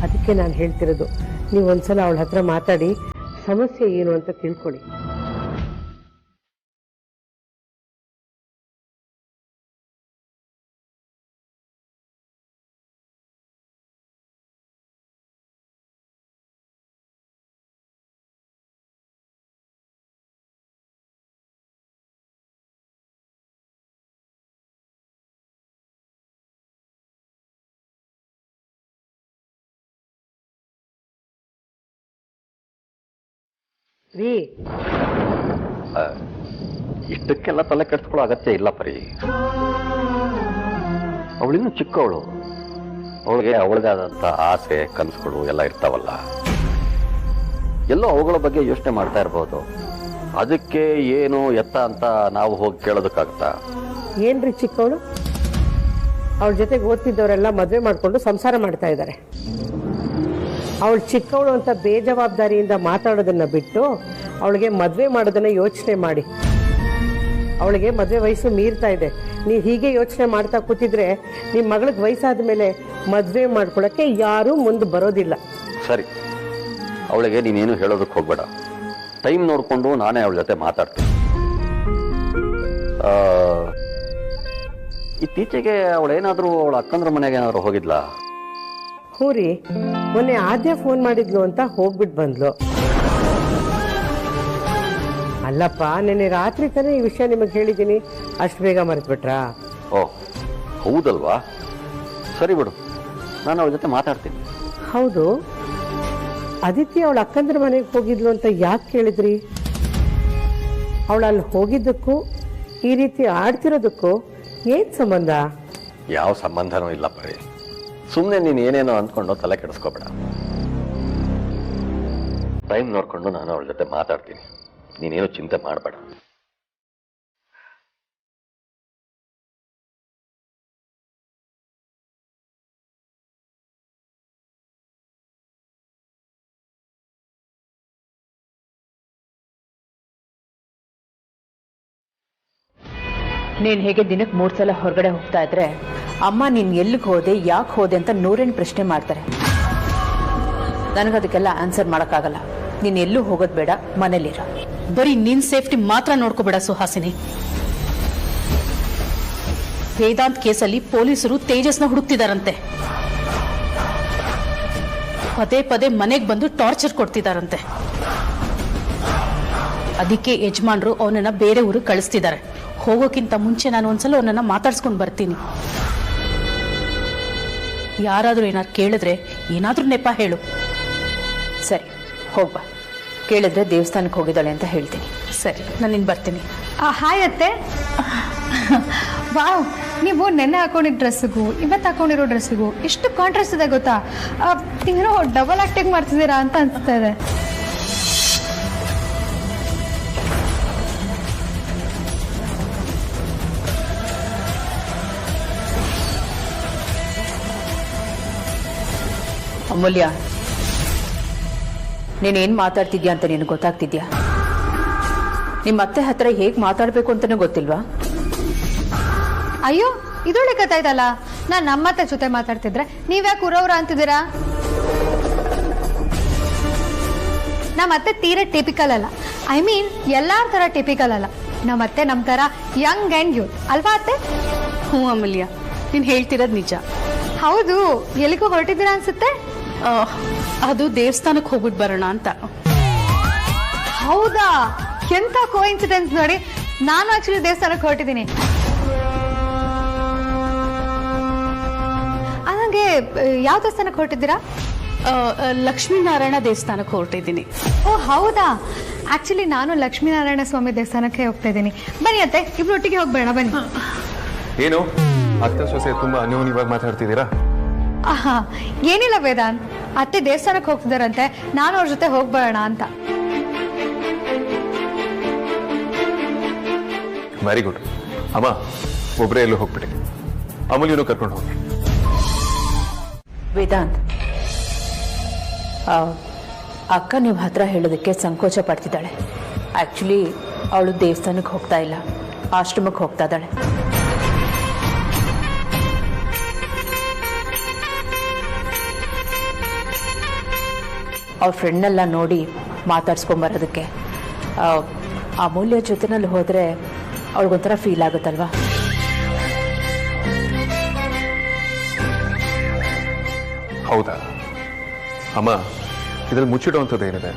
ಅದಕ್ಕೆ ನಾನು ಹೇಳ್ತಿರೋದು, ನೀವು ಒಂದ್ಸಲ ಅವಳ ಹತ್ರ ಮಾತಾಡಿ ಸಮಸ್ಯೆ ಏನು ಅಂತ ತಿಳ್ಕೊಳ್ಳಿ. ರೀ, ಇಷ್ಟಕ್ಕೆಲ್ಲ ತಲೆ ಕೆಡಿಸ್ಕೊಳ್ಳೋ ಅಗತ್ಯ ಇಲ್ಲ ಪರಿ. ಅವಳಿನ್ನೂ ಚಿಕ್ಕವಳು, ಅವಳಿಗೆ ಅವಳಿಗಾದಂಥ ಆಸೆ ಕನಸುಗಳು ಎಲ್ಲ ಇರ್ತಾವಲ್ಲ, ಎಲ್ಲೋ ಅವುಗಳ ಬಗ್ಗೆ ಯೋಚನೆ ಮಾಡ್ತಾ ಇರ್ಬೋದು. ಅದಕ್ಕೆ ಏನು ಎತ್ತ ಅಂತ ನಾವು ಹೋಗಿ ಕೇಳೋದಕ್ಕಾಗತ್ತಾ? ಏನ್ರಿ ಚಿಕ್ಕವಳು? ಅವಳ ಜೊತೆಗೆ ಓದ್ತಿದ್ದವರೆಲ್ಲ ಮದುವೆ ಮಾಡಿಕೊಂಡು ಸಂಸಾರ ಮಾಡ್ತಾ ಇದ್ದಾರೆ. ಅವಳು ಚಿಕ್ಕವಳು ಅಂತ ಬೇಜವಾಬ್ದಾರಿಯಿಂದ ಮಾತಾಡೋದನ್ನ ಬಿಟ್ಟು ಅವಳಿಗೆ ಮದುವೆ ಮಾಡೋದನ್ನ ಯೋಚನೆ ಮಾಡಿ. ಅವಳಿಗೆ ಮದುವೆ ವಯಸ್ಸು ಮೀರ್ತಾ ಇದೆ. ನೀವು ಹೀಗೆ ಯೋಚನೆ ಮಾಡ್ತಾ ಕೂತಿದ್ರೆ ನಿಮ್ಮ ಮಗಳಿಗೆ ವಯಸ್ಸಾದ ಮೇಲೆ ಮದುವೆ ಮಾಡ್ಕೊಳ್ಳೋಕ್ಕೆ ಯಾರೂ ಮುಂದೆ ಬರೋದಿಲ್ಲ. ಸರಿ, ಅವಳಿಗೆ ನೀನೇನು ಹೇಳೋದಕ್ಕೆ ಹೋಗ್ಬೇಡ. ಟೈಮ್ ನೋಡಿಕೊಂಡು ನಾನೇ ಅವಳ ಜೊತೆ ಮಾತಾಡ್ತೀನಿ. ಇತ್ತೀಚೆಗೆ ಅವಳೇನಾದರೂ ಅವಳ ಅಕ್ಕಂದ್ರ ಮನೆಗೆ ಏನಾದರೂ ಹೋಗಿದ್ಲಾ? ಹ್ಞೂ ರೀ, ಮೊನ್ನೆ ಆದ್ಯ ಫೋನ್ ಮಾಡಿದ್ಲು ಅಂತ ಹೋಗ್ಬಿಟ್ಟು ಬಂದ್ಲು. ಅಲ್ಲಪ್ಪ, ನೆನ್ನೆ ರಾತ್ರಿ ತಾನೇ ಈ ವಿಷಯ ನಿಮಗೆ ಹೇಳಿದ್ದೀನಿ, ಅಷ್ಟು ಬೇಗ ಮರೆತುಬಿಟ್ರಾ? ಓಹ್, ಹೌದಲ್ವಾ? ಸರಿ ಬಿಡು, ನಾನು ಅವಳ ಜೊತೆ ಮಾತಾಡ್ತೀನಿ. ಹೌದು, ಆದಿತ್ಯ ಅವಳ ಅಕ್ಕಂದ್ರ ಮನೆಗೆ ಹೋಗಿದ್ಲು ಅಂತ ಯಾಕೆ ಕೇಳಿದ್ರಿ? ಅವಳು ಅಲ್ಲಿ ಹೋಗಿದ್ದಕ್ಕೂ ಈ ರೀತಿ ಆಡ್ತಿರೋದಕ್ಕೂ ಏನ್ ಸಂಬಂಧ? ಯಾವ ಸಂಬಂಧನೂ ಇಲ್ಲ ಪರಿ. ಸುಮ್ಮನೆ ನೀನು ಏನೇನೋ ಅಂದ್ಕೊಂಡು ತಲೆ ಕೆಡಿಸ್ಕೋಬೇಡ. ಟೈಮ್ ನೋಡ್ಕೊಂಡು ನಾನು ಅವಳ ಜೊತೆ ಮಾತಾಡ್ತೀನಿ. ನೀನೇನು ಚಿಂತೆ ಮಾಡಬೇಡ. ನೀನು ಹೇಗೆ ದಿನಕ್ಕೆ 3 ಸಲ ಹೊರಗಡೆ ಹೋಗ್ತಾ ಇದ್ರೆ ಅಮ್ಮ ನೀನು ಎಲ್ಲಿಗೆ ಹೋದೆ, ಯಾಕೆ ಹೋದೆ ಅಂತ 108 ಪ್ರಶ್ನೆ ಮಾಡ್ತಾರೆ. ನನಗದಕ್ಕೆಲ್ಲ ಆನ್ಸರ್ ಮಾಡೋಕ್ಕಾಗಲ್ಲ. ನೀನು ಎಲ್ಲೂ ಹೋಗೋದು ಬೇಡ, ಮನೇಲಿರ. ಬರೀ ನಿನ್ ಸೇಫ್ಟಿ ಮಾತ್ರ ನೋಡ್ಕೋಬೇಡ ಸುಹಾಸಿನಿ. ವೇದಾಂತ್ ಕೇಸಲ್ಲಿ ಪೊಲೀಸರು ತೇಜಸ್ನ ಹುಡುಕ್ತಿದಾರಂತೆ. ಪದೇ ಪದೇ ಮನೆಗೆ ಬಂದು ಟಾರ್ಚರ್ ಕೊಡ್ತಿದಾರಂತೆ. ಅದಕ್ಕೆ ಯಜಮಾನ್ರು ಅವನನ್ನ ಬೇರೆ ಊರಿಗೆ ಕಳಿಸ್ತಿದ್ದಾರೆ. ಹೋಗೋಕ್ಕಿಂತ ಮುಂಚೆ ನಾನು ಒಂದ್ಸಲ ಅವನನ್ನ ಮಾತಾಡ್ಸ್ಕೊಂಡು ಬರ್ತೀನಿ. ಯಾರಾದ್ರೂ ಏನಾದ್ರು ಕೇಳಿದ್ರೆ ಏನಾದ್ರೂ ನೆಪ ಹೇಳು. ಸರಿ, ಹೋಗ್ಬಾ. ಕೇಳಿದ್ರೆ ದೇವಸ್ಥಾನಕ್ಕೆ ಹೋಗಿದ್ದಾಳೆ ಅಂತ ಹೇಳ್ತೀನಿ. ಸರಿ, ನಾನು ಇನ್ನು ಬರ್ತೀನಿ. ಹಾಯ್ ಅತ್ತೆ. ವಾವ್, ನೀವು ನೆನ್ನೆ ಹಾಕೊಂಡಿದ್ದ ಡ್ರೆಸ್ಸಿಗೂ ಇವತ್ತು ಹಾಕೊಂಡಿರೋ ಡ್ರೆಸ್ಸಿಗೂ ಎಷ್ಟು ಕಾಂಟ್ರಾಸ್ಟ್ ಇದೆ ಗೊತ್ತಾ? ನೀವೇನೋ ಡಬಲ್ ಆಕ್ಟಿಂಗ್ ಮಾಡ್ತಿದ್ದೀರಾ ಅಂತ ಅನಿಸ್ತಾ ಇದೆ. ಅಮೂಲ್ಯ, ನೀನೇನು ಮಾತಾಡ್ತಿದ್ಯಾ ಅಂತ ನಿನಗೆ ಗೊತ್ತಾಗ್ತಿದ್ಯಾ? ನಿಮ್ಮ ಅತ್ತೆ ಹತ್ರ ಹೇಗೆ ಮಾತಾಡಬೇಕು ಅಂತಲೂ ಗೊತ್ತಿಲ್ವಾ? ಅಯ್ಯೋ, ಇದೊಳ್ಳೆ ಗೊತ್ತಾಯ್ತಲ್ಲ. ನಾನು ನಮ್ಮತ್ತೆ ಜೊತೆ ಮಾತಾಡ್ತಿದ್ರೆ ನೀವ್ಯಾಕೆ ಉರವ್ರ ಅಂತಿದ್ದೀರಾ? ನಮ್ಮತ್ತೆ ತೀರಾ ಟಿಪಿಕಲ್ ಅಲ್ಲ. ಐ ಮೀನ್ ಎಲ್ಲಾರ ಥರ ಟಿಪಿಕಲ್ ಅಲ್ಲ. ನಮ್ಮತ್ತೆ ನಮ್ಮ ಥರ ಯಂಗ್ ಆ್ಯಂಡ್ ಯೂತ್ ಅಲ್ವಾ ಅತ್ತೆ? ಹ್ಞೂ ಅಮೂಲ್ಯ, ನೀನು ಹೇಳ್ತಿರೋದು ನಿಜ. ಹೌದು, ಎಲ್ಲಿಗೂ ಹೊರಟಿದ್ದೀರಾ ಅನ್ಸುತ್ತೆ. ಅದು ದೇವಸ್ಥಾನಕ್ಕೆ ಹೋಗ್ಬಿಟ್ಟು ಬರೋಣ ಅಂತ. ಹೌದಾ? ಎಂತ ಕೋಇನ್ಸಿಡೆನ್ಸ್ ನೋಡಿ. ನಾನು ಆಕ್ಚುಲಿ ದೇವಸ್ಥಾನಕ್ಕೆ ಹೊರಟಿದ್ದೀನಿ. ಹಾಗೆ ಯಾವ ದೇವಸ್ಥಾನಕ್ಕೆ ಹೊರಟಿದ್ದೀರಾ? ಲಕ್ಷ್ಮೀನಾರಾಯಣ ದೇವಸ್ಥಾನಕ್ಕೆ ಹೊರಟಿದ್ದೀನಿ. ಓ ಹೌದಾ? ಆಕ್ಚುಲಿ ನಾನು ಲಕ್ಷ್ಮೀನಾರಾಯಣ ಸ್ವಾಮಿ ದೇವಸ್ಥಾನಕ್ಕೆ ಹೋಗ್ತಾ ಇದ್ದೀನಿ. ಬನ್ನಿ ಅತ್ತೆ, ಇಬ್ರು ಒಟ್ಟಿಗೆ ಹೋಗ್ಬೇಡ. ಬನ್ನಿ. ಏನು ಅತ್ತೆ ಸೊಸೆ ತುಂಬಾ ಅನ್ಯೋನ್ಯವಾಗಿ ಮಾತಾಡ್ತಿದ್ದೀರಾ? ಏನಿಲ್ಲ ವೇದಾಂತ್, ಅತ್ತೆ ದೇವಸ್ಥಾನಕ್ಕೆ ಹೋಗ್ತಿದಾರಂತೆ, ನಾನು ಅವ್ರ ಜೊತೆ ಹೋಗ್ಬೇಡ ಅಂತ. Very good. ಅಮ್ಮ, ಒಬ್ಬರೇ ಎಲ್ಲೂ ಹೋಗ್ಬಿಡಿ. ಅಮೂಲ್ಯನು ಕರ್ಕೊಂಡು ಹೋಗಿ. ವೇದಾಂತ್, ಅಕ್ಕ ನೀವು ಹತ್ರ ಹೇಳೋದಕ್ಕೆ ಸಂಕೋಚ ಪಡ್ತಿದ್ದಾಳೆ. ಆಕ್ಚುಲಿ ಅವಳು ದೇವಸ್ಥಾನಕ್ಕೆ ಹೋಗ್ತಾ ಇಲ್ಲ, ಆಶ್ರಮಕ್ಕೆ ಹೋಗ್ತಾ ಇದ್ದಾಳೆ. ಅವ್ರ ಫ್ರೆಂಡ್ನೆಲ್ಲ ನೋಡಿ ಮಾತಾಡ್ಸ್ಕೊಂಬರೋದಕ್ಕೆ. ಅಮೂಲ್ಯ ಜೊತೆನಲ್ಲಿ ಹೋದರೆ ಅವಳಿಗೊಂಥರ ಫೀಲ್ ಆಗುತ್ತಲ್ವಾ? ಹೌದಾ ಅಮ್ಮ, ಇದ್ರಲ್ಲಿ ಮುಚ್ಚಿಡುವಂಥದ್ದು ಏನಿದೆ?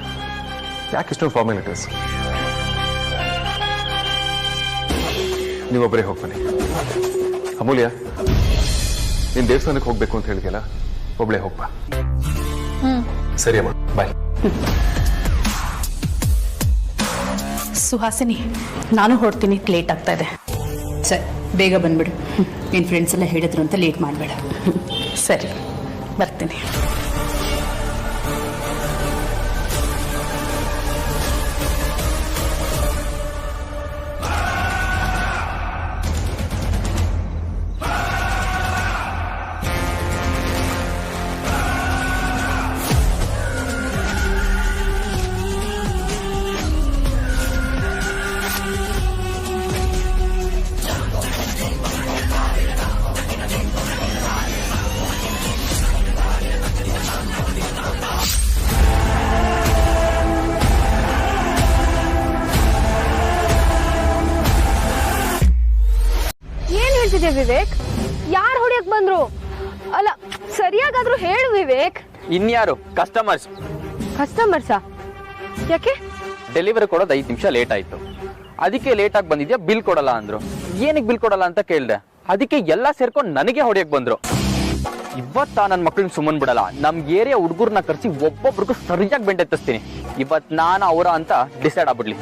ಯಾಕೆ ಇಷ್ಟೊಂದು ಫಾರ್ಮಾಲಿಟೀಸ್? ನೀವೊಬ್ಬರೇ ಹೋಗ್ಬನ್ನಿ. ಅಮೂಲ್ಯ, ನೀನು ದೇವಸ್ಥಾನಕ್ಕೆ ಹೋಗ್ಬೇಕು ಅಂತ ಹೇಳಿದ್ಯಲ್ಲ, ಒಬ್ಳೆ ಹೋಗ್ಬಾ. ಸರಿ ಅಮ್ಮ, ಬಾಯ್. ಸುಹಾಸಿನಿ, ನಾನು ಹೊರಡ್ತೀನಿ, ಲೇಟ್ ಆಗ್ತಾ ಇದೆ. ಸರಿ, ಬೇಗ ಬಂದ್ಬಿಡು. ನಿನ್ನ ಫ್ರೆಂಡ್ಸ್ ಎಲ್ಲ ಹೇಳಿದ್ರು ಅಂತ ಲೇಟ್ ಮಾಡಬೇಡ. ಸರಿ, ಬರ್ತೀನಿ. ವಿವೇಕ್, ಯಾರು ಹೊಡಿಯಕ್ ಬಂದ್ರು? ಅಲ್ಲ, ಸರಿಯಾಗಾದ್ರೂ ಹೇಳು ವಿವೇಕ್. ಇನ್ಯಾರು? ಕಸ್ಟಮರ್ಸ್. ಕಸ್ಟಮರ್ಸಾ? ಯಾಕೆ? ಡೆಲಿವರಿ ಕೊಡೋದು 5 ನಿಮಿಷ ಲೇಟ್ ಆಯ್ತು, ಅದಕ್ಕೆ ಲೇಟ್ ಆಗಿ ಬಂದಿದ್ಯಾ, ಬಿಲ್ ಕೊಡಲ್ಲ ಅಂದ್ರು. ಏನಕ್ಕೆ ಬಿಲ್ ಕೊಡಲ್ಲ ಅಂತ ಕೇಳ್ದೆ, ಅದಕ್ಕೆ ಎಲ್ಲ ಸೇರ್ಕೊಂಡು ನನಗೆ ಹೊಡಿಯಕ್ ಬಂದ್ರು. ಇವತ್ತ ನನ್ನ ಮಕ್ಳನ್ನ ಸುಮ್ಮನ್ ಬಿಡಲ್ಲ. ನಮ್ ಏರಿಯಾ ಹುಡುಗರ್ನ ಕರ್ಸಿ ಒಬ್ಬೊಬ್ರಿಗೂ ಸರಿಯಾಗಿ ಬೆಂಡೆತ್ತಿಸ್ತೀನಿ. ಇವತ್ ನಾನು ಅವರ ಅಂತ ಡಿಸೈಡ್ ಆಗ್ಬಿಡ್ಲಿ.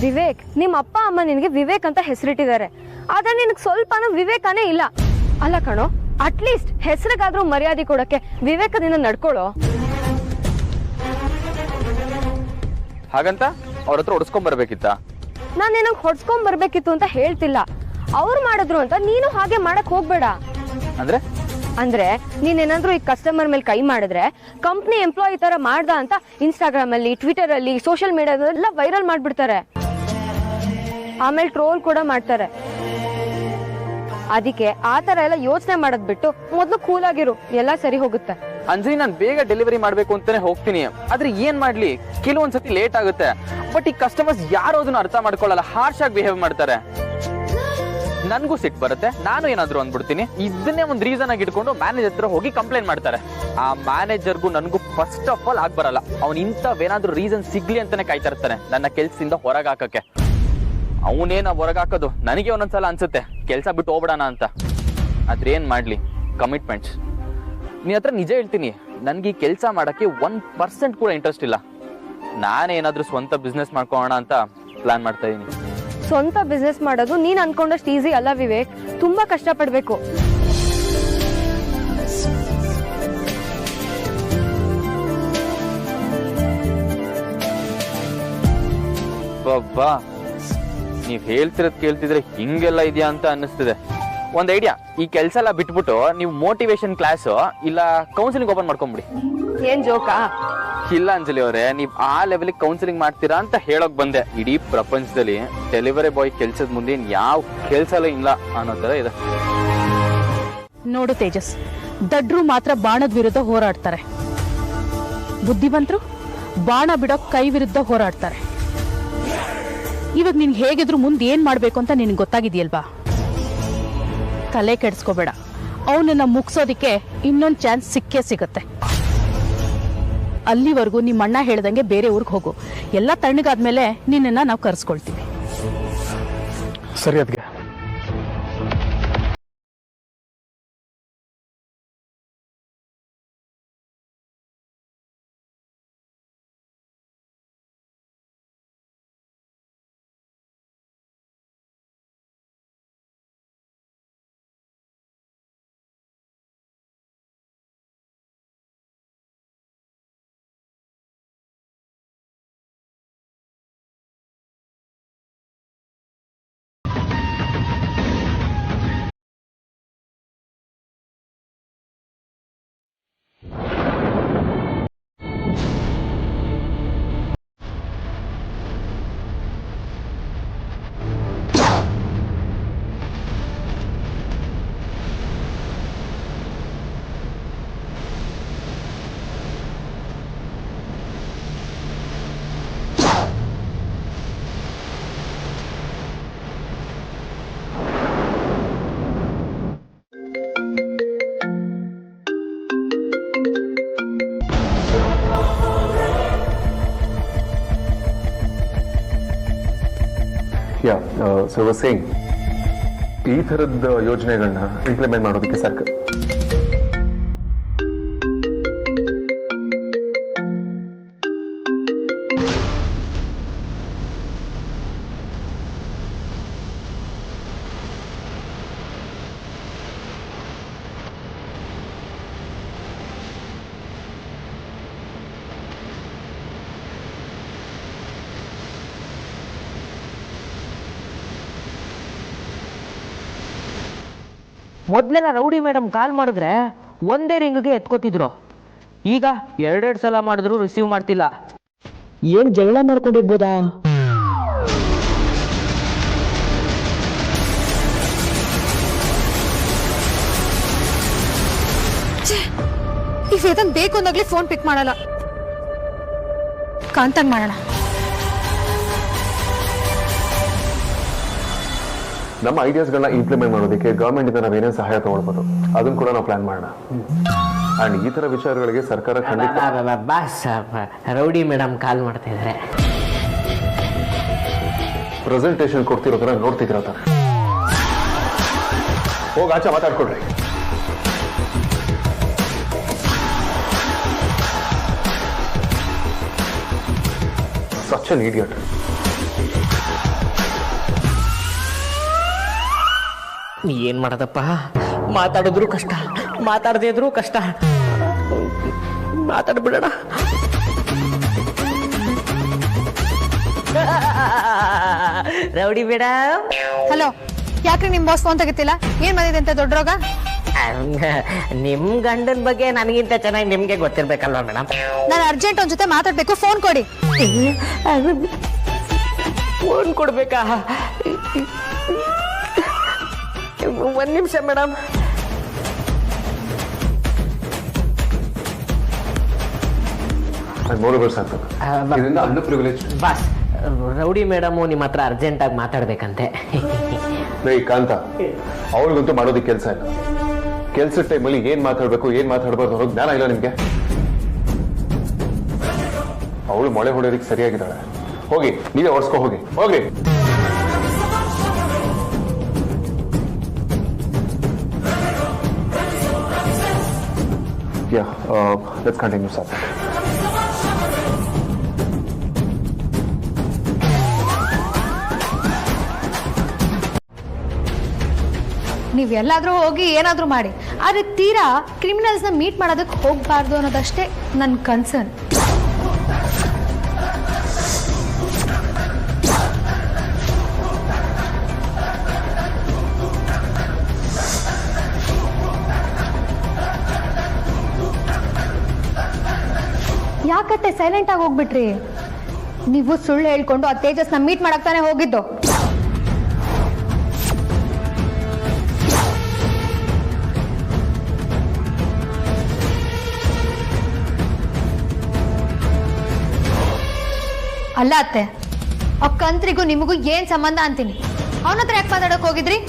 ವಿವೇಕ್, ನಿಮ್ಮ ಅಪ್ಪ ಅಮ್ಮ ನಿನಗೆ ವಿವೇಕ್ ಅಂತ ಹೆಸರಿಟ್ಟಿದ್ದಾರೆ, ಆದ್ರೆ ನಿನಗೆ ಸ್ವಲ್ಪನೂ ವಿವೇಕನೇ ಇಲ್ಲ. ಅಲ್ಲ ಕಣೋ, ಅಟ್ಲೀಸ್ಟ್ ಹೆಸರಿಗಾದ್ರೂ ಮರ್ಯಾದೆ ಕೊಡಕ್ಕೆ ವಿವೇಕದಿಂದ ನಡ್ಕೊಳ್ಳೋ. ಹಾಗಂತ ಅವ್ರ ಹತ್ರ ಹೊಡ್ಸ್ಕೊಂಡ್ ಬರ್ಬೇಕಿತ್ತ? ನಾನ್ ನಿನಗ್ ಹೊಡ್ಸ್ಕೊಂಡ್ ಬರ್ಬೇಕಿತ್ತು ಅಂತ ಹೇಳ್ತಿಲ್ಲ, ಅವ್ರು ಮಾಡಿದ್ರು ಅಂತ ನೀನು ಹಾಗೆ ಮಾಡಕ್ ಹೋಗ್ಬೇಡ. ಅಂದ್ರೆ ನೀನೇನಾದ್ರೂ ಈ ಕಸ್ಟಮರ್ ಮೇಲೆ ಕೈ ಮಾಡಿದ್ರೆ ಕಂಪ್ನಿ ಎಂಪ್ಲಾಯಿ ತರ ಮಾಡ್ದ ಅಂತ ಇನ್ಸ್ಟಾಗ್ರಾಮ್ ಅಲ್ಲಿ, ಟ್ವಿಟರ್ ಅಲ್ಲಿ, ಸೋಷಿಯಲ್ ಮೀಡಿಯಾದಲ್ಲ ವೈರಲ್ ಮಾಡ್ಬಿಡ್ತಾರೆ. ಆಮೇಲೆ ಟ್ರೋಲ್ ಕೂಡ ಮಾಡ್ತಾರೆ. ಅದಕ್ಕೆ ಆ ತರ ಎಲ್ಲ ಯೋಚನೆ ಮಾಡೋದ್ ಬಿಟ್ಟು ಮೊದ್ಲು ಕೂಲ್ ಆಗಿರು, ಎಲ್ಲ ಸರಿ ಹೋಗುತ್ತೆ. ಅಂಜಲಿ, ನಾನ್ ಬೇಗ ಡೆಲಿವರಿ ಮಾಡ್ಬೇಕು ಅಂತಾನೆ ಹೋಗ್ತೀನಿ, ಆದ್ರೆ ಏನ್ ಮಾಡ್ಲಿ, ಕೆಲವೊಂದ್ಸತಿ ಲೇಟ್ ಆಗುತ್ತೆ. ಬಟ್ ಈ ಕಸ್ಟಮರ್ಸ್ ಯಾರು ಅದನ್ನ ಅರ್ಥ ಮಾಡ್ಕೊಳ್ಳಲ್ಲ, ಹಾರ್ಶ್ ಆಗಿ ಬಿಹೇವ್ ಮಾಡ್ತಾರೆ. ನನ್ಗೂ ಸಿಟ್ಟು ಬರುತ್ತೆ, ನಾನು ಏನಾದ್ರು ಅಂದ್ಬಿಡ್ತೀನಿ. ಇದನ್ನೇ ಒಂದ್ ರೀಸನ್ ಆಗಿ ಇಟ್ಕೊಂಡು ಮ್ಯಾನೇಜರ್ ಹತ್ರ ಹೋಗಿ ಕಂಪ್ಲೇಂಟ್ ಮಾಡ್ತಾರೆ. ಆ ಮ್ಯಾನೇಜರ್ಗೂ ನನ್ಗೂ ಫಸ್ಟ್ ಆಫ್ ಆಲ್ ಆಗ್ ಬರಲ್ಲ. ಅವ್ನ್ ಇಂಥವೇನಾದ್ರೂ ರೀಸನ್ ಸಿಗ್ಲಿ ಅಂತಾನೆ ಕಾಯ್ತಾ ಇರ್ತಾನೆ ನನ್ನ ಕೆಲ್ಸದಿಂದ ಹೊರಗಾಕಕ್ಕೆ. ಅವನೇನ ಹೊರಗಾಕೋದು ನನಗೆ ಒಂದೊಂದ್ಸಲ ಅನ್ಸುತ್ತೆ, ಕೆಲ್ಸ ಬಿಟ್ಟು ಹೋಗ್ಬಿಡೋಣ ಅಂತ. ಆದ್ರೆ ಏನ್ ಮಾಡ್ಲಿ, ಕಮಿಟ್ಮೆಂಟ್ಸ್. ನಿನ್ ಹತ್ರ ನಿಜ ಹೇಳ್ತೀನಿ, ನನ್ಗೆ ಈ ಕೆಲ್ಸ ಮಾಡಕ್ಕೆ 1% ಕೂಡ ಇಂಟ್ರೆಸ್ಟ್ ಇಲ್ಲ. ನಾನೇನಾದ್ರೂ ಸ್ವಂತ ಬಿಸ್ನೆಸ್ ಮಾಡ್ಕೊಳ್ಳೋಣ ಅಂತ ಪ್ಲಾನ್ ಮಾಡ್ತಾ ಇದೀನಿ. ಸ್ವಂತ ಬಿಸ್ನೆಸ್ ಮಾಡೋದು ನೀನ್ ಅನ್ಕೊಂಡಷ್ಟು ಈಸಿ ಅಲ್ಲ ವಿವೇಕ್, ತುಂಬಾ ಕಷ್ಟ ಪಡ್ಬೇಕು. ಬಾ, ನೀವ್ ಹೇಳ್ತಿರೋದ್ ಕೇಳ್ತಿದ್ರೆ ಹಿಂಗೆಲ್ಲ ಇದೆಯಾ ಅಂತ ಅನ್ನಿಸ್ತಿದೆ. ಒಂದ್ ಐಡಿಯಾ, ಈ ಕೆಲ್ಸ ಎಲ್ಲ ಬಿಟ್ಬಿಟ್ಟು ನೀವು ಮೋಟಿವೇಶನ್ ಕ್ಲಾಸ್ ಇಲ್ಲ ಕೌನ್ಸಿಲಿಂಗ್ ಓಪನ್ ಮಾಡ್ಕೊಂಬಿಡಿ. ಏನ್ ಜೋಕಾ? ಇಲ್ಲ ಅಂಜಲಿ ಅವರೇ, ನೀವ್ ಆ ಲೆವೆಲ್ ಕೌನ್ಸಿಲಿಂಗ್ ಮಾಡ್ತೀರಾ ಅಂತ ಹೇಳೋಕ್ ಬಂದೆ. ಇಡೀ ಪ್ರಪಂಚದಲ್ಲಿ ಡೆಲಿವರಿ ಬಾಯ್ ಕೆಲ್ಸದ ಮುಂದೆ ಯಾವ ಕೆಲ್ಸಲೂ ಇಲ್ಲ ಅನ್ನೋ ತರ ಇದೆ. ನೋಡು ತೇಜಸ್, ದಡ್ರು ಮಾತ್ರ ಬಾಣದ ವಿರುದ್ಧ ಹೋರಾಡ್ತಾರೆ, ಬುದ್ಧಿವಂತರು ಬಾಣ ಬಿಡೋ ಕೈ ವಿರುದ್ಧ ಹೋರಾಡ್ತಾರೆ. ಇವಾಗ ನಿನ್ಗೆ ಹೇಗಿದ್ರು ಮುಂದೆ ಏನ್ ಮಾಡ್ಬೇಕು ಅಂತ ನಿನ್ಗೆ ಗೊತ್ತಾಗಿದೆಯಲ್ವಾ? ತಲೆ ಕೆಡಿಸ್ಕೋಬೇಡ, ಅವನನ್ನ ಮುಗ್ಸೋದಿಕ್ಕೆ ಇನ್ನೊಂದು ಚಾನ್ಸ್ ಸಿಕ್ಕೇ ಸಿಗುತ್ತೆ. ಅಲ್ಲಿವರೆಗೂ ನಿಮ್ಮ ಅಣ್ಣ ಹೇಳ್ದಂಗೆ ಬೇರೆ ಊರಿಗೆ ಹೋಗು. ಎಲ್ಲ ತಣ್ಣಗಾದ್ಮೇಲೆ ನಿನ್ನನ್ನ ನಾವು ಕರ್ಸ್ಕೊಳ್ತೀವಿ. ಸರಿ ಅದ್ಗೆ. ಸೊ ಸೇಯಿಂಗ್ ಈ ಥರದ ಯೋಜನೆಗಳನ್ನ ಇಂಪ್ಲಿಮೆಂಟ್ ಮಾಡೋದಕ್ಕೆ ಸರ್ಕಾರ ಮೊದಲೆಲ್ಲ ರೌಡಿ ಮೇಡಮ್ ಕಾಲ್ ಮಾಡಿದ್ರೆ ಒಂದೇ ರಿಂಗ್ಗೆ ಎತ್ಕೋತಿದ್ರು. ಈಗ ಎರಡೆರಡು ಸಲ ಮಾಡಿದ್ರು ರಿಸೀವ್ ಮಾಡ್ತಿಲ್ಲ. ಏನ್ ಜಗಳ ಮಾಡ್ಕೊಂಡಿರ್ಬೋದಾ? ಈ ವೇದನ್ ಬೇಕು ಅಂದಾಗ್ಲಿ ಫೋನ್ ಪಿಕ್ ಮಾಡಲ್ಲ. ಕಾಂತಾಗ್ ಮಾಡೋಣ. ನಮ್ಮ ಐಡಿಯಾಸ್ಗಳನ್ನ ಇಂಪ್ಲಿಮೆಂಟ್ ಮಾಡೋದಕ್ಕೆ ಗವರ್ಮೆಂಟ್ ಇಂದ ನಾವೇನೇನು ಸಹಾಯ ತಗೊಳ್ಬೋದು ಅದನ್ನ ಕೂಡ ನಾವು ಪ್ಲಾನ್ ಮಾಡೋಣ. ಅಂಡ್ ಈ ತರ ವಿಚಾರಗಳಿಗೆ ಸರ್ಕಾರ ಖಂಡಿತ. ಬಾಸ್, ರೌಡಿ ಮೇಡಮ್ ಕಾಲ್ ಮಾಡ್ತಾ ಇದ್ದಾರೆ. ಪ್ರೆಸೆಂಟೇಷನ್ ಕೊಡ್ತಿರೋದನ್ನ ನೋಡ್ತಿದ್ದೀರ ತಾನೆ? ಹೋಗಿ ಆಚೆ ಮಾತಾಡ್ಕೊಡ್ರಿ. Such an idiot. ಏನ್ ಮಾಡೋದಪ್ಪ, ಮಾತಾಡಿದ್ರು ಕಷ್ಟ, ಮಾತಾಡದೇ ಇದ್ರು ಕಷ್ಟ. ಮಾತಾಡ್ಬಿಡೋಣ. Rowdy madam. ಹಲೋ, ಯಾಕ್ರಿ ನಿಮ್ ಬಾಸ್ ಫೋನ್ ತೆಗಿತಿಲ್ಲ? ಏನ್ ಬಂದಿದೆ ಅಂತ ದೊಡ್ಡ ರೋಗ? ನಿಮ್ ಗಂಡನ ಬಗ್ಗೆ ನನಗಿಂತ ಚೆನ್ನಾಗಿ ನಿಮ್ಗೆ ಗೊತ್ತಿರ್ಬೇಕಲ್ವಾ ಮೇಡಮ್? ನಾನು ಅರ್ಜೆಂಟ್ ಒಂದ್ ಜೊತೆ ಮಾತಾಡ್ಬೇಕು, ಫೋನ್ ಕೊಡಿ. ಫೋನ್ ಕೊಡ್ಬೇಕಾ? ಒಂದ್ ನಿಮಿಷ ಮೇಡಮ್. ಬಾಸ್, ರೌಡಿ ಮೇಡಮ್ ನಿಮ್ಮ ಹತ್ರ ಅರ್ಜೆಂಟ್ ಆಗಿ ಮಾತಾಡ್ಬೇಕಂತೆ. ಕಾಂತ, ಅವ್ರಿಗಂತೂ ಮಾಡೋದಕ್ಕೆ ಕೆಲಸ ಇಲ್ಲ. ಕೆಲ್ಸದ ಟೈಮಲ್ಲಿ ಏನ್ ಮಾತಾಡ್ಬೇಕು ಏನ್ ಮಾತಾಡ್ಬಾರ್ದು ಅನ್ನೋ ಜ್ಞಾನ ಇಲ್ಲ ನಿಮ್ಗೆ. ಅವಳು ಮೊಳೆ ಹೊಡೆಯೋದಕ್ಕೆ ಸರಿಯಾಗಿದ್ದಾಳೆ. ಹೋಗಿ ನೀವೇ ಓಡಿಸ್ಕೊ, ಹೋಗಿ ಹೋಗ್ರಿ. Yeah, let's continue, sir. ನೀವ್ ಎಲ್ಲಾದ್ರೂ ಹೋಗಿ ಏನಾದ್ರೂ ಮಾಡಿ, ಆದ್ರೆ ತೀರಾ ಕ್ರಿಮಿನಲ್ಸ್ ನ ಮೀಟ್ ಮಾಡೋದಕ್ಕೆ ಹೋಗ್ಬಾರ್ದು ಅನ್ನೋದಷ್ಟೇ ನನ್ನ ಕನ್ಸರ್ನ್. ಯಾಕತ್ತೆ ಸೈಲೆಂಟ್ ಆಗಿ ಹೋಗ್ಬಿಟ್ರಿ? ನೀವು ಸುಳ್ಳು ಹೇಳ್ಕೊಂಡು ಆ ತೇಜಸ್ನ ಮೀಟ್ ಮಾಡಕ್ ತಾನೇ ಹೋಗಿದ್ದು. ಅಲ್ಲ ಅತ್ತೆ, ಆ ಕಂತ್ರಿಗೂ ನಿಮಗೂ ಏನ್ ಸಂಬಂಧ ಅಂತೀನಿ. ಅವನ ಹತ್ರ ಯಾಕೆ ಮಾತಾಡಕ್ ಹೋಗಿದ್ರಿ?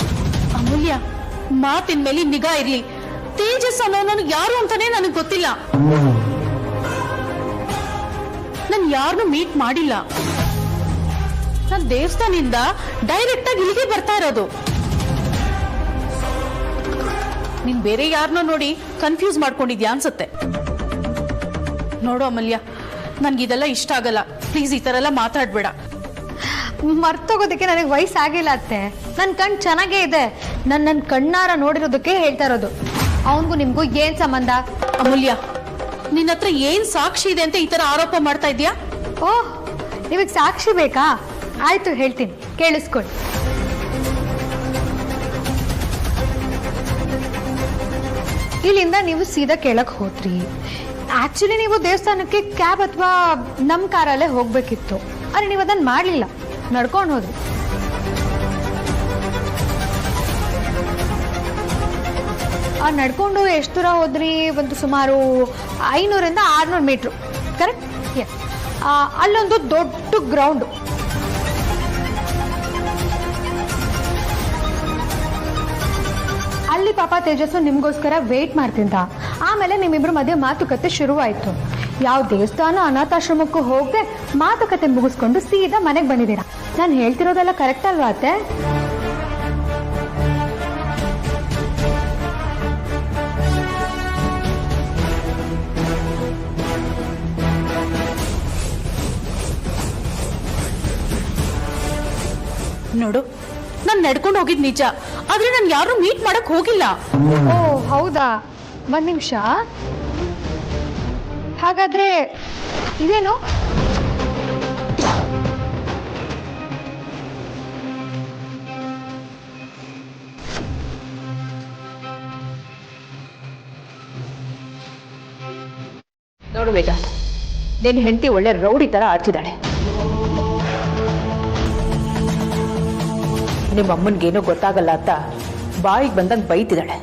ಅಮೂಲ್ಯ, ಮಾತಿನ ಮೇಲೆ ನಿಗಾ ಇರ್ಲಿ. ತೇಜಸ್ ಅನ್ನೋನು ಯಾರು ಅಂತಾನೆ ನನಗೆ ಗೊತ್ತಿಲ್ಲ. ನಾನು ಯಾರನ್ನು ಮೀಟ್ ಮಾಡಿಲ್ಲ. ನಾನು ದೇವಸ್ಥಾನದಿಂದ ಡೈರೆಕ್ಟ್ ಆಗಿ ಇಲ್ಲಿಗೆ ಬರ್ತಾ ಇರೋದು. ನೀನ್ ಬೇರೆ ಯಾರನ್ನೋ ನೋಡಿ ಕನ್ಫ್ಯೂಸ್ ಮಾಡ್ಕೊಂಡಿದ್ಯಾ ಅನ್ಸುತ್ತೆ. ನೋಡು ಅಮೂಲ್ಯ, ನನ್ಗಿದೆಲ್ಲ ಇಷ್ಟ ಆಗಲ್ಲ. ಪ್ಲೀಸ್ ಈ ತರ ಎಲ್ಲ ಮಾತಾಡ್ಬೇಡ. ಮರ್ತೋಗೋದಕ್ಕೆ ನನಗೆ ವಯಸ್ಸಾಗಿಲ್ಲ ಅತ್ತೆ. ನನ್ನ ಕಣ್ ಚೆನ್ನಾಗೇ ಇದೆ. ನನ್ನ ಕಣ್ಣಾರ ನೋಡಿರೋದಕ್ಕೆ ಹೇಳ್ತಾ ಇರೋದು. ಅವನಿಗೂ ನಿಮ್ಗೂ ಏನ್ ಸಂಬಂಧ? ಅಮೂಲ್ಯ, ನಿನ್ನ ಹತ್ರ ಏನ್ ಸಾಕ್ಷಿ ಇದೆ ಅಂತ ಈ ತರ ಆರೋಪ ಮಾಡ್ತಾ ಇದ್ಯಾ? ಓಹ್, ನಿಮಗೆ ಸಾಕ್ಷಿ ಬೇಕಾ? ಆಯ್ತು, ಹೇಳ್ತೀನಿ, ಕೇಳಿಸ್ಕೊಳ್ಳಿ. ಇಲ್ಲಿಂದ ನೀವು ಸೀದಾ ಕೆಳಕ್ ಹೋದ್ರಿ. ಆಕ್ಚುಲಿ ನೀವು ದೇವಸ್ಥಾನಕ್ಕೆ ಕ್ಯಾಬ್ ಅಥವಾ ನಮ್ ಕಾರಲ್ಲೇ ಹೋಗ್ಬೇಕಿತ್ತು. ಆದ್ರೆ ನೀವು ಅದನ್ನ ಮಾಡ್ಲಿಲ್ಲ, ನಡ್ಕೊಂಡು ಹೋದ್ರಿ. ನಡ್ಕೊಂಡು ಎಷ್ಟು ದೂರ ಹೋದ್ರಿ? ಒಂದು ಸುಮಾರು 500 ರಿಂದ 600 ಮೀಟ್ರು, ಕರೆಕ್ಟ್? ಅಲ್ಲೊಂದು ದೊಡ್ಡ ಗ್ರೌಂಡ್. ಅಲ್ಲಿ ಪಾಪ ತೇಜಸ್ಸು ನಿಮ್ಗೋಸ್ಕರ ವೇಟ್ ಮಾಡ್ತಿದ್ದ. ಆಮೇಲೆ ನಿಮ್ಮಿಬ್ರು ಮಧ್ಯೆ ಮಾತುಕತೆ ಶುರುವಾಯ್ತು. ಯಾವ ದೇವಸ್ಥಾನ ಅನಾಥಾಶ್ರಮಕ್ಕೂ ಹೋಗದೆ ಮಾತುಕತೆ ಮುಗಿಸ್ಕೊಂಡು ಸೀದಾ ಮನೆಗೆ ಬಂದಿದ್ದೀರಾ. ನಾನು ಹೇಳ್ತಿರೋದೆಲ್ಲ ಕರೆಕ್ಟ್ ಅಲ್ವಾ ಅತ್ತೆ? ನೋಡು, ನಾನು ನಡ್ಕೊಂಡು ಹೋಗಿದ್ ನಿಜ, ಆದ್ರೆ ನಾನು ಯಾರು ಮೀಟ್ ಮಾಡಕ್ ಹೋಗಿಲ್ಲ. ಓ ಹೌದಾ, ಒಂದ್ ನಿಮಿಷ. ಹಾಗಾದ್ರೆ ಇದೇನು? ನೋಡು ವೇದ, ನಿನ್ನ ಹೆಂಡತಿ ಒಳ್ಳೆ ರೌಡಿ ತರ ಆಡ್ತಿದ್ದಾಳೆ. ನಿಮ್ಮ ಅಮ್ಮನ್ಗೇನೋ ಗೊತ್ತಾಗಲ್ಲ ಅಂತ ಬಾಯಿಗೆ ಬಂದಂಗೆ ಬೈತಿದ್ದಾಳೆ.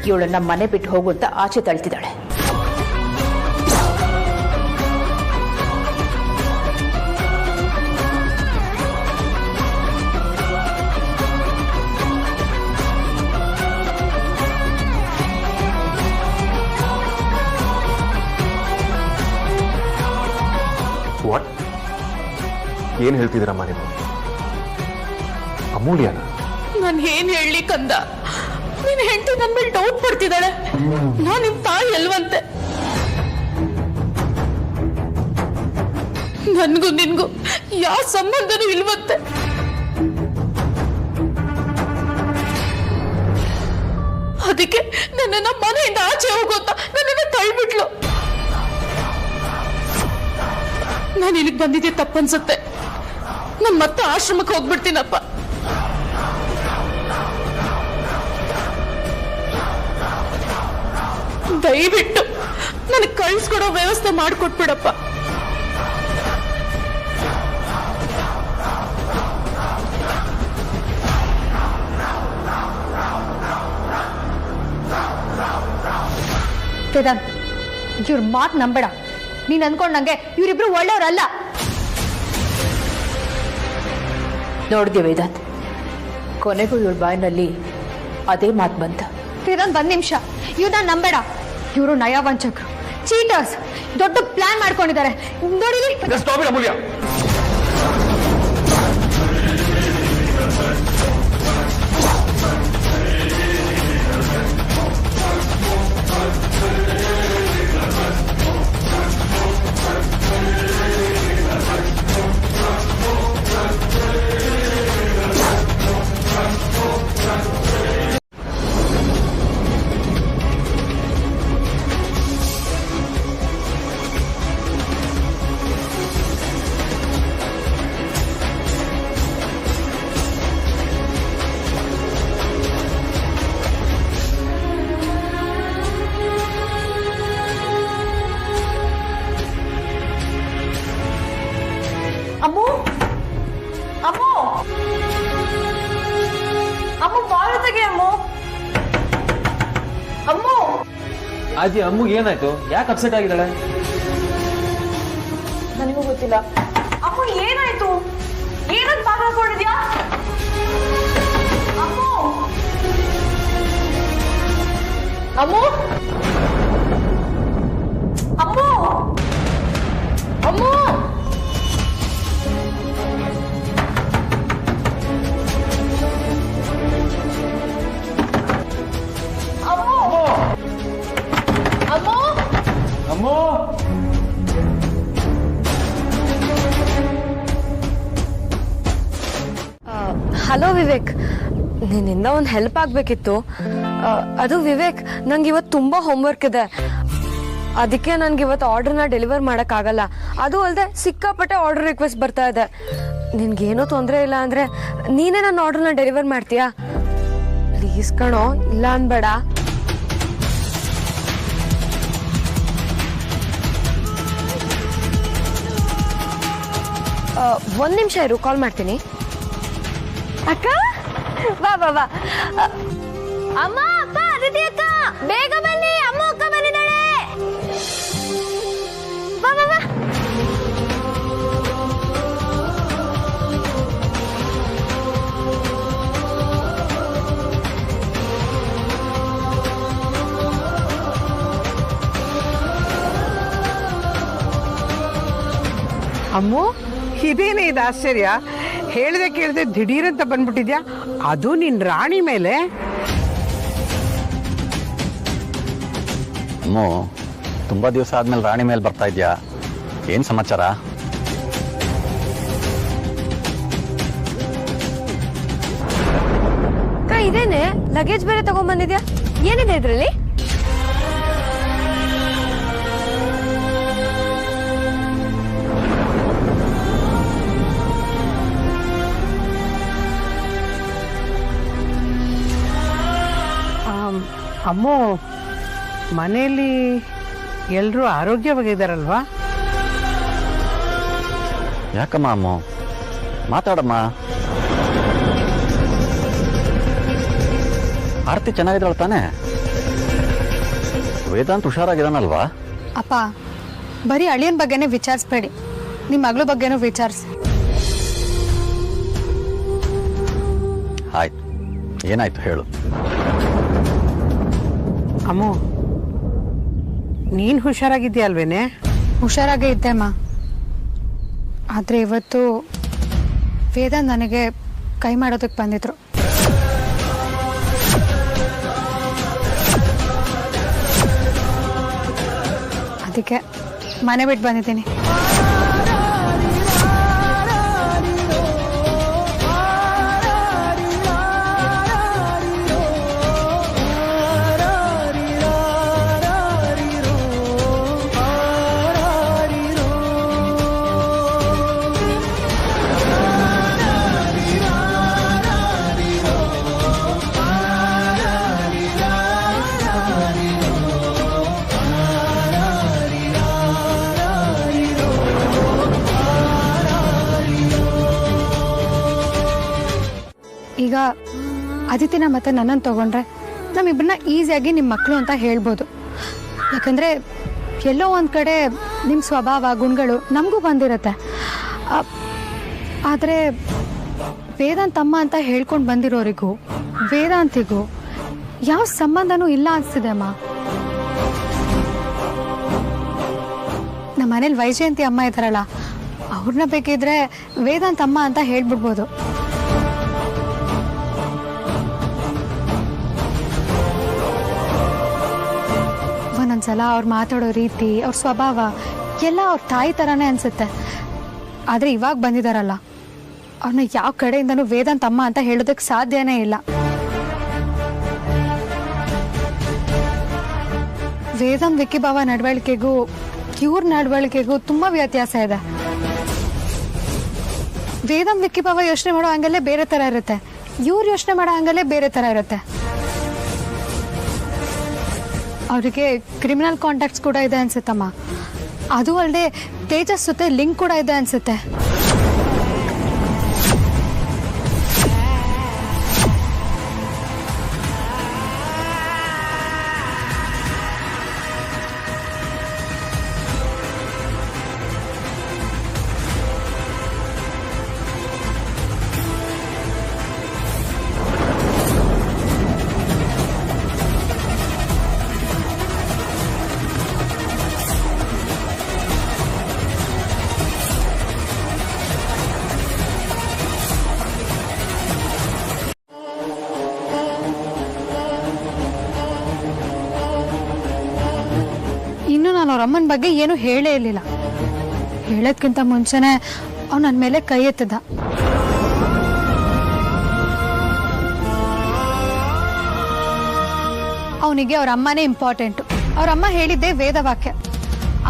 ಇವಳನ್ನ ಮನೆ ಬಿಟ್ಟು ಹೋಗು ಅಂತ ಆಚೆ ತಳ್ತಿದ್ದಾಳೆ. ವಾಟ್? ಏನ್ ಹೇಳ್ತಿದ್ದೀರಮ್ಮ ನೀವು? ಅಮೂಲ್ಯನ? ನಾನು ಏನ್ ಹೇಳಲಿ ಕಂದ, ನಿನ್ ಹೆಂಡತಿ ನನ್ ಮೇಲೆ ಡೌಟ್ ಪಡ್ತಿದ್ದಾಳೆ. ನಾನ್ ನಿಮ್ ತಾಯಿ ಅಲ್ವಂತೆ. ನನ್ಗೂ ನಿನ್ಗೂ ಯಾವ ಸಂಬಂಧನೂ ಇಲ್ವಂತೆ. ಅದಕ್ಕೆ ನನ್ನನ್ನ ಮನೆಯಿಂದ ಆಚೆ ಹೋಗೋತ ನನ್ನನ್ನ ತಳ್ಬಿಟ್ಲು. ನಾನು ಇಲ್ಲಿಗೆ ಬಂದಿದ್ದೆ ತಪ್ಪನ್ಸುತ್ತೆ. ನಾನು ಮತ್ತೆ ಆಶ್ರಮಕ್ಕೆ ಹೋಗ್ಬಿಡ್ತೀನಪ್ಪ. ದಯವಿಟ್ಟು ನನಗೆ ಕಳಿಸ್ಕೊಡೋ ವ್ಯವಸ್ಥೆ ಮಾಡಿಕೊಟ್ಬಿಡಪ್ಪ. ವೇದಾಂತ್, ಇವ್ರ ಮಾತು ನಂಬೇಡ. ನೀನ್ ಅನ್ಕೊಂಡಂಗೆ ಇವರಿಬ್ರು ಒಳ್ಳೆಯವರಲ್ಲ. ನೋಡಿದೆ ವೇದಾಂತ್, ಕೊನೆಗೂ ಇವಳ ಬಾಯಿನಲ್ಲಿ ಅದೇ ಮಾತು ಬಂತ. ವೇದಾಂತ್, ಒಂದ್ ನಿಮಿಷ. ಇವ್ರನ್ನ ನಂಬೇಡ. ಇವರು ನಯವಂಚಕರು, ಚೀಟರ್ಸ್. ದೊಡ್ಡ ಪ್ಲಾನ್ ಮಾಡ್ಕೊಂಡಿದ್ದಾರೆ. ನೋಡಿಲಿ. ಅಮೂಲ್ಯ, ಅಮ್ಮು, ಅಮ್ಮು, ಅಮ್ಮು ಬಾಳು ತೆಗೆ. ಅಮ್ಮು, ಅಮ್ಮು. ಅಜ್ಜಿ, ಅಮ್ಮಗೆ ಏನಾಯ್ತು? ಯಾಕೆ ಅಪ್ಸೆಟ್ ಆಗಿದ್ದಾಳೆ? ನನಗೂ ಗೊತ್ತಿಲ್ಲ. ಅಮ್ಮು ಏನಾಯ್ತು? ಏನಂತ ಬಾಗ ಹಾಕೊಂಡಿದ್ಯಾ? ಅಮ್ಮು, ಅಮ್ಮು, ಅಮ್ಮು, ಅಮ್ಮು. ಅಮ್ಮೋ, ಹಲೋ ವಿವೇಕ್, ನಿನ್ನಿಂದ ಒಂದು ಹೆಲ್ಪ್ ಆಗ್ಬೇಕಿತ್ತು. ಅದು ವಿವೇಕ್, ನಂಗೆ ಇವತ್ತು ತುಂಬಾ ಹೋಮ್ವರ್ಕ್ ಇದೆ. ಅದಕ್ಕೆ ನನ್ಗೆ ಇವತ್ತು ಆರ್ಡರ್ನ ಡೆಲಿವರ್ ಮಾಡಕ್ಕಾಗಲ್ಲ. ಅದು ಅಲ್ಲದೆ ಸಿಕ್ಕಾಪಟ್ಟೆ ಆರ್ಡರ್ ರಿಕ್ವೆಸ್ಟ್ ಬರ್ತಾ ಇದೆ. ನಿನ್ಗೇನೋ ತೊಂದರೆ ಇಲ್ಲ ಅಂದ್ರೆ ನೀನೇ ನನ್ನ ಆರ್ಡರ್ನ ಡೆಲಿವರ್ ಮಾಡ್ತೀಯಾ? ಪ್ಲೀಸ್ ಕಣೋ, ಇಲ್ಲ ಅನ್ಬೇಡ. ಒಂದ್ ನಿಮಿಷ ಇರು, ಕಾಲ್ ಮಾಡ್ತೀನಿ. ಅಕ್ಕ, ಬಾ ಬಾ ಬಾ. ಅಮ್ಮ, ಅಪ್ಪ, ಅದಿತಿ ಅಕ್ಕ, ಬೇಗ ಬನ್ನಿ. ಅಮ್ಮ ಅಕ್ಕ ಬಂದಿದ್ದಾಳೆ. ಬಾ ಬಾ ಬಾ. ಅಮ್ಮು ಇದೇನೇ ಇದು ಆಶ್ಚರ್ಯ, ಹೇಳ್ದೆ ಕೇಳ್ದೆ ದಿಢೀರಂತ ಬಂದ್ಬಿಟ್ಟಿದ್ಯಾ, ಅದು ನಿನ್ ರಾಣಿ ಮೇಲೆ. ಅಮ್ಮು, ತುಂಬಾ ದಿವಸ ಆದ್ಮೇಲೆ ರಾಣಿ ಮೇಲೆ ಬರ್ತಾ ಇದ್ಯಾ, ಏನ್ ಸಮಾಚಾರ? ಇದೇನೆ ಲಗೇಜ್ ಬೇರೆ ತಗೊಂಡ್ಬಂದಿದ್ಯಾ, ಏನಿದೆ ಇದ್ರಲ್ಲಿ? ಅಮ್ಮು, ಮನೆಯಲ್ಲಿ ಎಲ್ಲರೂ ಆರೋಗ್ಯವಾಗಿದ್ದಾರಲ್ವಾ? ಯಾಕಮ್ಮ ಅಮ್ಮು, ಮಾತಾಡಮ್ಮ. ಆರ್ತಿ ಚೆನ್ನಾಗಿದ್ದಾಳ ತಾನೆ? ವೇದಾಂತ್ ಹುಷಾರಾಗಿದ್ದಾನಲ್ವಾ? ಅಪ್ಪ, ಬರೀ ಅಳಿಯನ್ ಬಗ್ಗೆನೇ ವಿಚಾರಿಸ್ಬೇಡಿ, ನಿಮ್ಮ ಮಗಳ ಬಗ್ಗೆನೂ ವಿಚಾರಿಸಿ. ಆಯ್ತು, ಏನಾಯ್ತು ಹೇಳು. ಅಮ್ಮು, ನೀನ್ ಹುಷಾರಾಗಿದ್ಯಾ ಅಲ್ವೇನೆ? ಹುಷಾರಾಗೇ ಇದ್ದೆ ಅಮ್ಮ. ಆದ್ರೆ ಇವತ್ತು ವೇದಾಂತ್ ನನಗೆ ಕೈ ಮಾಡೋದಕ್ಕೆ ಬಂದಿದ್ರು. ಅದಕ್ಕೆ ಮನೆ ಬಿಟ್ಟು ಬಂದಿದ್ದೀನಿ. ಈಗ ಅದಿತಿನ ಮತ್ತೆ ನನ್ನನ್ನು ತಗೊಂಡ್ರೆ ನಮ್ಮಿಬ್ಬರನ್ನ ಈಸಿಯಾಗಿ ನಿಮ್ಮ ಮಕ್ಕಳು ಅಂತ ಹೇಳ್ಬೋದು. ಯಾಕಂದರೆ ಎಲ್ಲೋ ಒಂದು ಕಡೆ ನಿಮ್ಮ ಸ್ವಭಾವ ಗುಣಗಳು ನಮಗೂ ಬಂದಿರುತ್ತೆ. ಆದರೆ ವೇದಾಂತ್ ತಮ್ಮ ಅಂತ ಹೇಳ್ಕೊಂಡು ಬಂದಿರೋರಿಗೂ ವೇದಾಂತಿಗೂ ಯಾವ ಸಂಬಂಧನೂ ಇಲ್ಲ ಅನಿಸ್ತಿದೆ ಅಮ್ಮ. ನಮ್ಮ ಮನೇಲಿ ವೈಜಯಂತಿ ಅಮ್ಮ ಇದ್ದಾರಲ್ಲ, ಅವ್ರನ್ನ ಬೇಕಿದ್ರೆ ವೇದಾಂತ್ ಅಮ್ಮ ಅಂತ ಹೇಳ್ಬಿಡ್ಬೋದು. ಒಂದೊಂದ್ಸಲ ಅವ್ರು ಮಾತಾಡೋ ರೀತಿ, ಅವ್ರ ಸ್ವಭಾವ ಎಲ್ಲ ಅವ್ರ ತಾಯಿ ಥರನೇ ಅನಿಸುತ್ತೆ. ಆದರೆ ಇವಾಗ ಬಂದಿದ್ದಾರಲ್ಲ, ಅವ್ರನ್ನ ಯಾವ ಕಡೆಯಿಂದನೂ ವೇದಾಂತ್ ಅಮ್ಮ ಅಂತ ಹೇಳೋದಕ್ಕೆ ಸಾಧ್ಯನೇ ಇಲ್ಲ. ವೇದಾಂತ್ ವಿಕ್ಕಿಭಾವ ನಡವಳಿಕೆಗೂ ಇವ್ರ ನಡವಳಿಕೆಗೂ ತುಂಬ ವ್ಯತ್ಯಾಸ ಇದೆ. ವೇದಾಂತ್ ವಿಕ್ಕಿಭಾವ ಯೋಚನೆ ಮಾಡೋ ಹಂಗಲ್ಲೇ ಬೇರೆ ಥರ ಇರುತ್ತೆ, ಇವ್ರು ಯೋಚನೆ ಮಾಡೋ ಹಂಗಲ್ಲೇ ಬೇರೆ ಥರ ಇರುತ್ತೆ. ಅವರಿಗೆ ಕ್ರಿಮಿನಲ್ ಕಾಂಟ್ಯಾಕ್ಟ್ಸ್ ಕೂಡ ಇದೆ ಅನ್ಸುತ್ತಮ್ಮ. ಅದು ಅಲ್ಲದೆ ತೇಜಸ್ ಜೊತೆ ಲಿಂಕ್ ಕೂಡ ಇದೆ ಅನ್ಸುತ್ತೆ. ಇನ್ನು ನಾನು ಅವ್ರ ಅಮ್ಮನ ಬಗ್ಗೆ ಏನು ಹೇಳೇ ಇರಲಿಲ್ಲ. ಹೇಳೋದ್ಕಿಂತ ಮುಂಚೆನೆ ಅವ್ನು ನನ್ನ ಮೇಲೆ ಕೈ ಎತ್ತಿದ. ಅವನಿಗೆ ಅವ್ರ ಅಮ್ಮನೇ ಇಂಪಾರ್ಟೆಂಟು. ಅವ್ರ ಅಮ್ಮ ಹೇಳಿದ್ದೆ ವೇದವಾಕ್ಯ.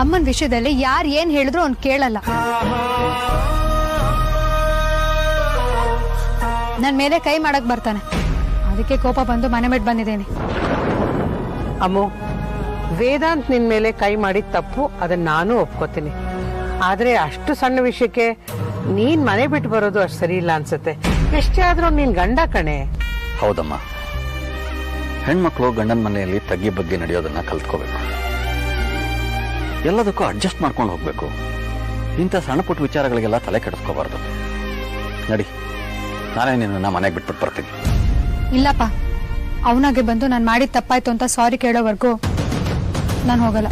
ಅಮ್ಮನ ವಿಷಯದಲ್ಲಿ ಯಾರು ಏನು ಹೇಳಿದ್ರು ಅವ್ನು ಕೇಳಲ್ಲ. ನನ್ನ ಮೇಲೆ ಕೈ ಮಾಡಕ್ ಬರ್ತಾನೆ. ಅದಕ್ಕೆ ಕೋಪ ಬಂದು ಮನೆ ಬಿಟ್ಟು ಬಂದಿದ್ದೇನೆ. ಅಮ್ಮು, ವೇದಾಂತ್ ನಿನ್ ಮೇಲೆ ಕೈ ಮಾಡಿದ ತಪ್ಪು, ಅದನ್ನ ನಾನು ಒಪ್ಕೋತೀನಿ. ಆದ್ರೆ ಅಷ್ಟು ಸಣ್ಣ ವಿಷಯಕ್ಕೆ ನೀನ್ ಮನೆ ಬಿಟ್ಟು ಬರೋದು ಅಷ್ಟು ಸರಿ ಇಲ್ಲ ಅನ್ಸುತ್ತೆ. ಎಷ್ಟೇ ಆದ್ರೂ ನೀನ್ ಗಂಡ ಕಣೆ. ಹೌದಮ್ಮ, ಹೆಣ್ಮಕ್ಳು ಗಂಡನ ಮನೆಯಲ್ಲಿ ತಗ್ಗಿ ಬಗ್ಗೆ ನಡೆಯೋದನ್ನ ಕಲ್ತ್ಕೋಬೇಕು. ಎಲ್ಲದಕ್ಕೂ ಅಡ್ಜಸ್ಟ್ ಮಾಡ್ಕೊಂಡು ಹೋಗ್ಬೇಕು. ಇಂಥ ಸಣ್ಣ ಪುಟ್ಟ ವಿಚಾರಗಳಿಗೆಲ್ಲ ತಲೆ ಕೆಡಿಸ್ಕೋಬಾರ್ದು. ನಡಿ, ನಾನೇ ನಿನ್ನ ಮನೆಗೆ ಬಿಟ್ಬಿಟ್ಟು ಬರ್ತೀನಿ. ಇಲ್ಲಪ್ಪ, ಅವನಾಗೆ ಬಂದು ನಾನು ಮಾಡಿದ ತಪ್ಪಾಯ್ತು ಅಂತ ಸಾರಿ ಕೇಳೋವರೆಗೂ ನಾನು ಹೋಗಲ್ಲ.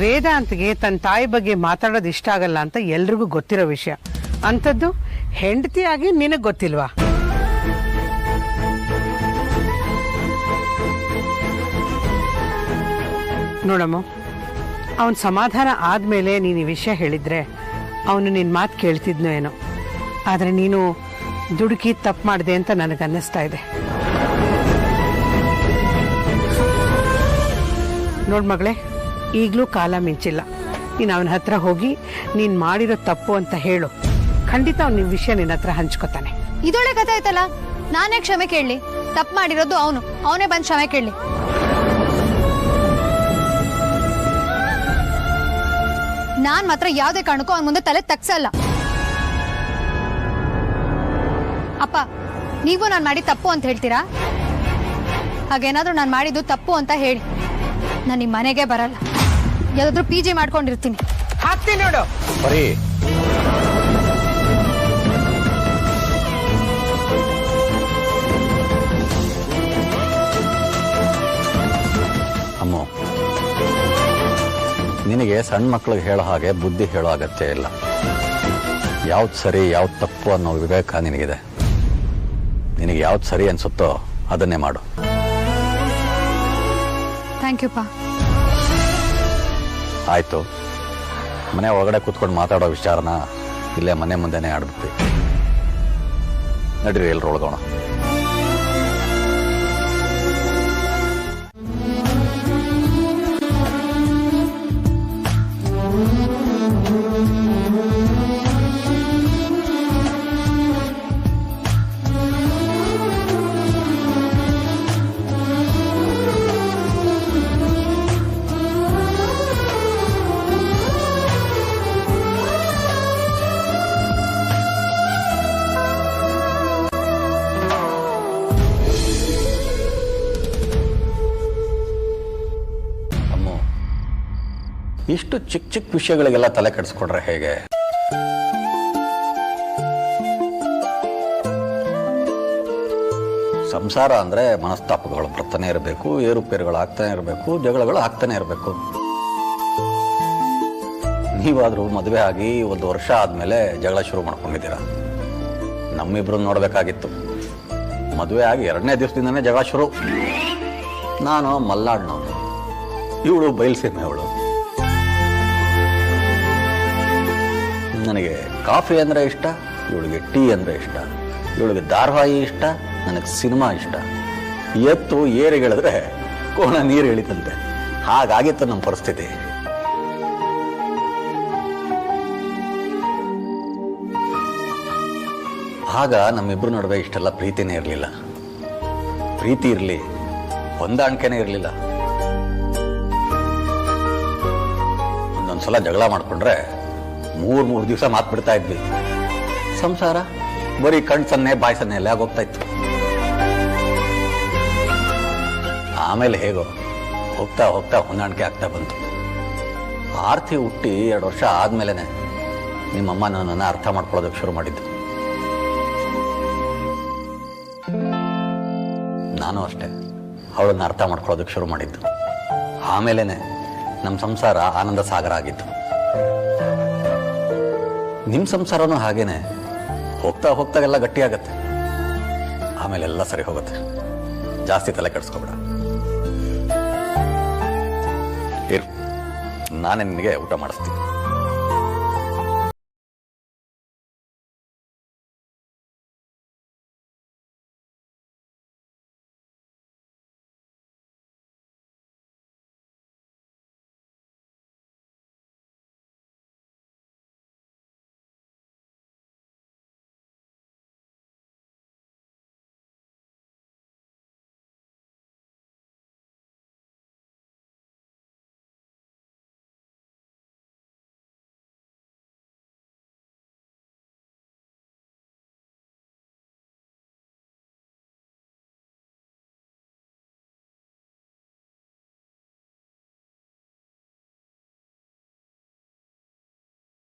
ವೇದಾಂತ್ಗೆ ತನ್ನ ತಾಯಿ ಬಗ್ಗೆ ಮಾತಾಡೋದು ಇಷ್ಟ ಆಗಲ್ಲ ಅಂತ ಎಲ್ರಿಗೂ ಗೊತ್ತಿರೋ ವಿಷಯ. ಅಂಥದ್ದು ಹೆಂಡತಿಯಾಗಿ ನಿನಗೆ ಗೊತ್ತಿಲ್ವಾ? ನೋಡಮ್ಮ, ಅವನ ಸಮಾಧಾನ ಆದಮೇಲೆ ನೀನು ಈ ವಿಷಯ ಹೇಳಿದ್ರೆ ಅವನು ನಿನ್ನ ಮಾತು ಕೇಳ್ತಿದ್ನೋ ಏನೋ. ಆದರೆ ನೀನು ದುಡುಕಿ ತಪ್ಪು ಮಾಡಿದೆ ಅಂತ ನನಗೆ ಅನ್ನಿಸ್ತಾ ಇದೆ. ನೋಡ್ ಮಗಳೇ, ಈಗಲೂ ಕಾಲ ಮಿಂಚಿಲ್ಲ. ನೀನು ಅವನ ಹತ್ರ ಹೋಗಿ ನೀನು ಮಾಡಿರೋ ತಪ್ಪು ಅಂತ ಹೇಳು. ಖಂಡಿತ ಅವ್ನು ನಿಮ್ಮ ವಿಷಯ ನಿನ್ನ ಹತ್ರ ಹಂಚ್ಕೊತಾನೆ. ಇದೊಳ್ಳೆ ಕಥೆ ಆಯ್ತಲ್ಲ, ನಾನೇ ಕ್ಷಮೆ ಕೇಳಲಿ? ತಪ್ಪು ಮಾಡಿರೋದು ಅವನೇ ಬಂದು ಕ್ಷಮೆ ಕೇಳಲಿ. ನಾನ್ ಮಾತ್ರ ಯಾವುದೇ ಕಾರಣಕ್ಕೂ ಅವನ ಮುಂದೆ ತಲೆ ತಗ್ಸಲ್ಲ. ಅಪ್ಪ, ನೀವು ನಾನು ಮಾಡಿ ತಪ್ಪು ಅಂತ ಹೇಳ್ತೀರಾ? ಹಾಗೇನಾದ್ರೂ ನಾನು ಮಾಡಿದ್ದು ತಪ್ಪು ಅಂತ ಹೇಳಿ, ನಾನು ನಿಮ್ಮ ಮನೆಗೆ ಬರಲ್ಲ. ಯಾವ್ದಾದ್ರು PG ಮಾಡ್ಕೊಂಡಿರ್ತೀನಿ. ಹಾಕ್ತೀನಿ ನೋಡು. ಬರೀ ಅಮ್ಮ, ನಿನಗೆ ಸಣ್ಣ ಮಕ್ಕಳಿಗೆ ಹೇಳೋ ಹಾಗೆ ಬುದ್ಧಿ ಹೇಳೋ ಅಗತ್ಯ ಇಲ್ಲ. ಯಾವ್ದು ಸರಿ ಯಾವ್ದು ತಪ್ಪು ಅನ್ನೋ ವಿವೇಕ ನಿನಗಿದೆ. ನಿನಗೆ ಯಾವ್ದು ಸರಿ ಅನ್ಸುತ್ತೋ ಅದನ್ನೇ ಮಾಡು. ಥ್ಯಾಂಕ್ ಯು ಪಾ. ಆಯ್ತು, ಮನೆ ಒಳಗಡೆ ಕೂತ್ಕೊಂಡು ಮಾತಾಡೋ ವಿಚಾರನ ಇಲ್ಲೇ ಮನೆ ಮುಂದೆನೇ ಆಡ್ಬಿಟ್ವಿ. ನಡೀರಿ ಎಲ್ಲರೂ ಒಳಗೋಣ. ಇಷ್ಟು ಚಿಕ್ಕ ಚಿಕ್ಕ ವಿಷಯಗಳಿಗೆಲ್ಲ ತಲೆ ಕೆಡಿಸ್ಕೊಂಡ್ರೆ ಹೇಗೆ? ಸಂಸಾರ ಅಂದ್ರೆ ಮನಸ್ತಾಪಗಳು ಬರ್ತಾನೆ ಇರಬೇಕು, ಏರುಪೇರುಗಳು ಆಗ್ತಾನೆ ಇರಬೇಕು, ಜಗಳಗಳು ಆಗ್ತಾನೆ ಇರಬೇಕು. ನೀವಾದ್ರೂ ಮದುವೆ ಆಗಿ 1 ವರ್ಷ ಆದ್ಮೇಲೆ ಜಗಳ ಶುರು ಮಾಡ್ಕೊಂಡಿದ್ದೀರಾ. ನಮ್ಮಿಬ್ರು ನೋಡ್ಬೇಕಾಗಿತ್ತು. ಮದುವೆ ಆಗಿ 2ನೇ ದಿವಸದಿಂದನೇ ಜಗಳ ಶುರು. ನಾನು ಮಲ್ನಾಡ್ನವನು, ಇವಳು ಬಯಲ್ಸೀಮೆ ಅವಳು. ನನಗೆ ಕಾಫಿ ಅಂದರೆ ಇಷ್ಟ, ಇವಳಿಗೆ ಟೀ ಅಂದರೆ ಇಷ್ಟ. ಇವಳಿಗೆ ಧಾರಾವಾಹಿ ಇಷ್ಟ, ನನಗೆ ಸಿನಿಮಾ ಇಷ್ಟ. ಎತ್ತು ಏರಿಗಳಿದ್ರೆ ಕೋಣ ನೀರು ಇಳಿತಂತೆ. ಹಾಗಾಗಿತ್ತು ನಮ್ಮ ಪರಿಸ್ಥಿತಿ. ಆಗ ನಮ್ಮಿಬ್ರು ನಡುವೆ ಇಷ್ಟೆಲ್ಲ ಪ್ರೀತಿನೇ ಇರಲಿಲ್ಲ. ಪ್ರೀತಿ ಇರಲಿ, ಹೊಂದಾಣಿಕೆನೇ ಇರಲಿಲ್ಲ. ಒಂದೊಂದ್ಸಲ ಜಗಳ ಮಾಡ್ಕೊಂಡ್ರೆ 3 ದಿವಸ ಮಾತ್ಬಿಡ್ತಾ ಇದ್ವಿ. ಸಂಸಾರ ಬರೀ ಕಣ್ ಸನ್ನೆ ಬಾಯಿ ಸನ್ನೆ ಎಲ್ಲ ಆಗೋಗ್ತಾ ಇತ್ತು. ಆಮೇಲೆ ಹೇಗೋ ಹೋಗ್ತಾ ಹೋಗ್ತಾ ಹೊಂದಾಣಿಕೆ ಆಗ್ತಾ ಬಂತು. ಆರ್ತಿ ಹುಟ್ಟಿ 2 ವರ್ಷ ಆದ್ಮೇಲೆನೆ ನಿಮ್ಮಮ್ಮ ನನ್ನನ್ನು ಅರ್ಥ ಮಾಡ್ಕೊಳ್ಳೋದಕ್ಕೆ ಶುರು ಮಾಡಿದ್ದು. ನಾನು ಅಷ್ಟೇ ಅವಳನ್ನು ಅರ್ಥ ಮಾಡ್ಕೊಳ್ಳೋದಕ್ಕೆ ಶುರು ಮಾಡಿದ್ದು. ಆಮೇಲೆನೆ ನಮ್ಮ ಸಂಸಾರ ಆನಂದ ಸಾಗರ ಆಗಿತ್ತು. ನಿಮ್ಮ ಸಂಸಾರನೂ ಹಾಗೇನೆ ಹೋಗ್ತಾ ಹೋಗ್ತಾಗೆಲ್ಲ ಗಟ್ಟಿ ಆಗತ್ತೆ. ಆಮೇಲೆ ಎಲ್ಲ ಸರಿ ಹೋಗುತ್ತೆ. ಜಾಸ್ತಿ ತಲೆ ಕೆಡಿಸ್ಕೊಬೇಡ. ಇರು, ನಾನೇ ನಿನಗೆ ಊಟ ಮಾಡಿಸ್ತೀನಿ.